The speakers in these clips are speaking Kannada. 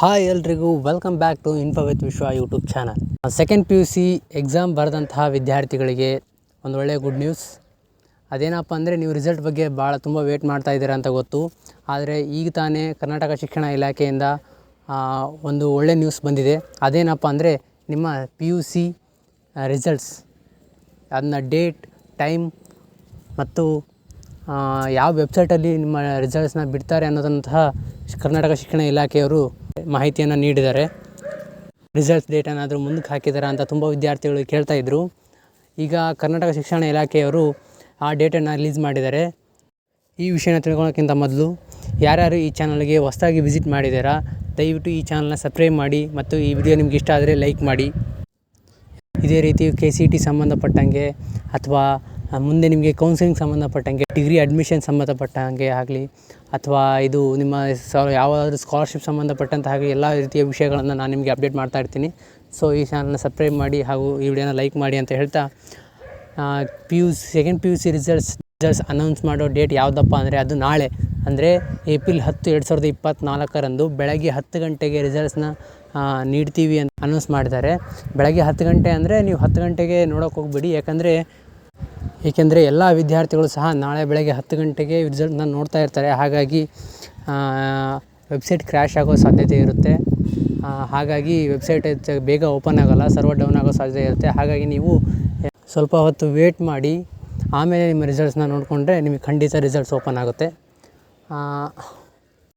ಹಾಯ್ ಎಲ್ರಿಗೂ welcome back to info with Vishwa YouTube channel. Second PUC exam ಬರೆದಂತಹ ವಿದ್ಯಾರ್ಥಿಗಳಿಗೆ ಒಂದು ಒಳ್ಳೆಯ ಗುಡ್ ನ್ಯೂಸ್. ಅದೇನಪ್ಪ ಅಂದರೆ ನೀವು ರಿಸಲ್ಟ್ ಬಗ್ಗೆ ತುಂಬ ವೇಟ್ ಮಾಡ್ತಾ ಇದ್ದೀರಾ ಅಂತ ಗೊತ್ತು. ಆದರೆ ಈಗ ತಾನೇ ಕರ್ನಾಟಕ ಶಿಕ್ಷಣ ಇಲಾಖೆಯಿಂದ ಒಂದು ಒಳ್ಳೆ ನ್ಯೂಸ್ ಬಂದಿದೆ. ಅದೇನಪ್ಪ ಅಂದರೆ ನಿಮ್ಮ PUC ರಿಸಲ್ಟ್ಸ್ ಅದನ್ನ ಡೇಟ್, ಟೈಮ್ ಮತ್ತು ಯಾವ ವೆಬ್ಸೈಟಲ್ಲಿ ನಿಮ್ಮ ರಿಸಲ್ಟ್ಸ್ನ ಬಿಡ್ತಾರೆ ಅನ್ನೋದಂತಹ ಕರ್ನಾಟಕ ಶಿಕ್ಷಣ ಇಲಾಖೆಯವರು ಮಾಹಿತಿಯನ್ನು ನೀಡಿದ್ದಾರೆ. ರಿಸಲ್ಟ್ಸ್ ಡೇಟ್ ಏನಾದರೂ ಮುಂದಕ್ಕೆ ಹಾಕಿದ್ದಾರೆ ಅಂತ ತುಂಬ ವಿದ್ಯಾರ್ಥಿಗಳು ಕೇಳ್ತಾಯಿದ್ರು. ಈಗ ಕರ್ನಾಟಕ ಶಿಕ್ಷಣ ಇಲಾಖೆಯವರು ಆ ಡೇಟನ್ನು ರಿಲೀಸ್ ಮಾಡಿದ್ದಾರೆ. ಈ ವಿಷಯನ ತಿಳ್ಕೊಳ್ಳೋಕ್ಕಿಂತ ಮೊದಲು ಯಾರ್ಯಾರು ಈ ಚಾನಲ್ಗೆ ಹೊಸದಾಗಿ ವಿಸಿಟ್ ಮಾಡಿದ್ದೀರಾ ದಯವಿಟ್ಟು ಈ ಚಾನಲ್ನ ಸಬ್ಸ್ಕ್ರೈಬ್ ಮಾಡಿ ಮತ್ತು ಈ ವಿಡಿಯೋ ನಿಮ್ಗೆ ಇಷ್ಟ ಆದರೆ ಲೈಕ್ ಮಾಡಿ. ಇದೇ ರೀತಿ KCET ಸಂಬಂಧಪಟ್ಟಂಗೆ ಅಥವಾ ಮುಂದೆ ನಿಮಗೆ ಕೌನ್ಸಿಲಿಂಗ್ ಸಂಬಂಧಪಟ್ಟಂಗೆ, ಡಿಗ್ರಿ ಅಡ್ಮಿಷನ್ ಸಂಬಂಧಪಟ್ಟಂಗೆ ಆಗಲಿ ಅಥವಾ ಇದು ನಿಮ್ಮ ಯಾವುದಾದ್ರೂ ಸ್ಕಾಲರ್ಶಿಪ್ ಸಂಬಂಧಪಟ್ಟಂತ ಹಾಗೆ ಎಲ್ಲ ರೀತಿಯ ವಿಷಯಗಳನ್ನು ನಾನು ನಿಮಗೆ ಅಪ್ಡೇಟ್ ಮಾಡ್ತಾ ಇರ್ತೀನಿ. ಸೊ ಈ ಚಾನಲ್ನ ಸಬ್ಸ್ಕ್ರೈಬ್ ಮಾಡಿ ಹಾಗೂ ಈ ವಿಡಿಯೋನ ಲೈಕ್ ಮಾಡಿ ಅಂತ ಹೇಳ್ತಾ, ಸೆಕೆಂಡ್ PUC ರಿಸಲ್ಟ್ಸ್ ಅನೌನ್ಸ್ ಮಾಡೋ ಡೇಟ್ ಯಾವುದಪ್ಪ ಅಂದರೆ ಅದು ನಾಳೆ, ಅಂದರೆ ಏಪ್ರಿಲ್ 10, 2024 ಬೆಳಗ್ಗೆ 10 ಗಂಟೆಗೆ ರಿಸಲ್ಟ್ಸ್ನ ನೀಡ್ತೀವಿ ಅಂತ ಅನೌನ್ಸ್ ಮಾಡಿದ್ದಾರೆ. ಬೆಳಗ್ಗೆ 10 ಗಂಟೆ ಅಂದರೆ ನೀವು 10 ಗಂಟೆಗೆ ನೋಡೋಕೆ ಹೋಗ್ಬೇಡಿ, ಏಕೆಂದರೆ ಎಲ್ಲ ವಿದ್ಯಾರ್ಥಿಗಳು ಸಹ ನಾಳೆ ಬೆಳಗ್ಗೆ 10 ಗಂಟೆಗೆ ರಿಸಲ್ಟ್ನ ನೋಡ್ತಾ ಇರ್ತಾರೆ. ಹಾಗಾಗಿ ವೆಬ್ಸೈಟ್ ಕ್ರ್ಯಾಶ್ ಆಗೋ ಸಾಧ್ಯತೆ ಇರುತ್ತೆ. ಹಾಗಾಗಿ ವೆಬ್ಸೈಟ್ ಬೇಗ ಓಪನ್ ಆಗೋಲ್ಲ, ಸರ್ವರ್ ಡೌನ್ ಆಗೋ ಸಾಧ್ಯತೆ ಇರುತ್ತೆ. ಹಾಗಾಗಿ ನೀವು ಸ್ವಲ್ಪ ಹೊತ್ತು ವೇಟ್ ಮಾಡಿ ಆಮೇಲೆ ನಿಮ್ಮ ರಿಸಲ್ಟ್ಸ್ನ ನೋಡಿಕೊಂಡ್ರೆ ನಿಮಗೆ ಖಂಡಿತ ರಿಸಲ್ಟ್ಸ್ ಓಪನ್ ಆಗುತ್ತೆ.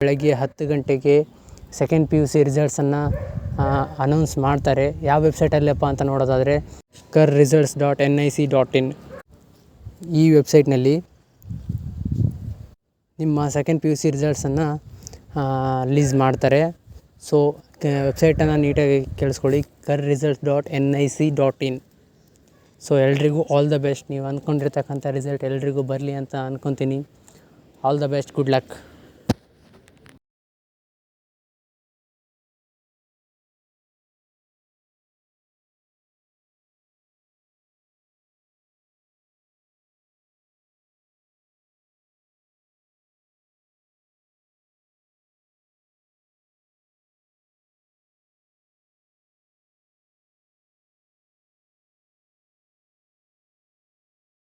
ಬೆಳಗ್ಗೆ 10 ಗಂಟೆಗೆ ಸೆಕೆಂಡ್ PUC ರಿಸಲ್ಟ್ಸನ್ನು ಅನೌನ್ಸ್ ಮಾಡ್ತಾರೆ. ಯಾವ ವೆಬ್ಸೈಟಲ್ಲಪ್ಪ ಅಂತ ನೋಡೋದಾದರೆ karresults.nic.in ಈ ವೆಬ್ಸೈಟ್ನಲ್ಲಿ ನಿಮ್ಮ ಸೆಕೆಂಡ್ PUC ರಿಸಲ್ಟ್ಸನ್ನು ರಿಲೀಸ್ ಮಾಡ್ತಾರೆ. ಸೊ ವೆಬ್ಸೈಟನ್ನು ನೀಟಾಗಿ ಕೇಳಿಸ್ಕೊಳ್ಳಿ, karresults.nic.in. ಸೊ ಎಲ್ರಿಗೂ ಆಲ್ ದ ಬೆಸ್ಟ್. ನೀವು ಅಂದ್ಕೊಂಡಿರ್ತಕ್ಕಂಥ ರಿಸಲ್ಟ್ ಎಲ್ರಿಗೂ ಬರಲಿ ಅಂತ ಅಂದ್ಕೊತೀನಿ. All the best, good luck.